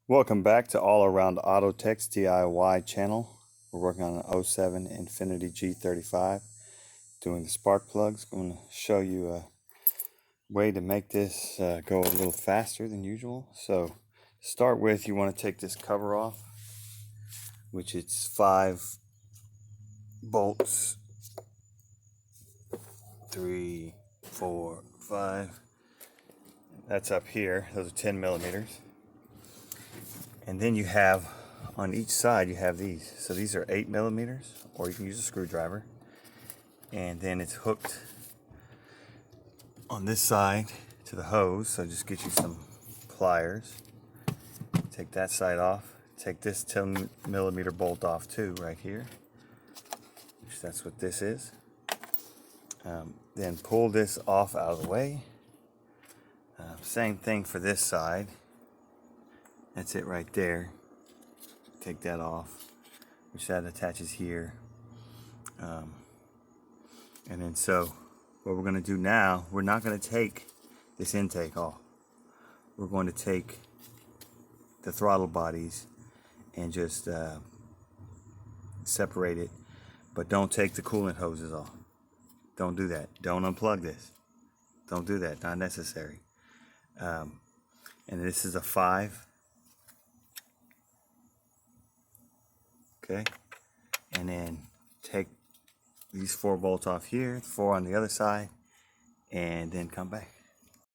Welcome back to All Around Auto Tech's DIY channel. We're working on an '07 Infinity G35, doing the spark plugs. I'm going to show you a way to make this go a little faster than usual. So, to start with, you want to take this cover off, which it's 5 bolts, 3, 4, 5. That's up here. Those are 10 millimeters. And then you have, on each side, you have these. So these are 8 millimeters, or you can use a screwdriver. And then it's hooked on this side to the hose. So just get you some pliers. Take that side off. Take this 10 millimeter bolt off too, right here. Which that's what this is. Then pull this off out of the way. Same thing for this side. That's it right there. Take that off, which that attaches here. And then so what we're going to do now, we're not going to take this intake off. We're going to take the throttle bodies and just separate it, but don't take the coolant hoses off. Don't do that. Don't unplug this. Don't do that. Not necessary. And this is a 5. Okay, and then take these 4 bolts off here, 4 on the other side, and then come back.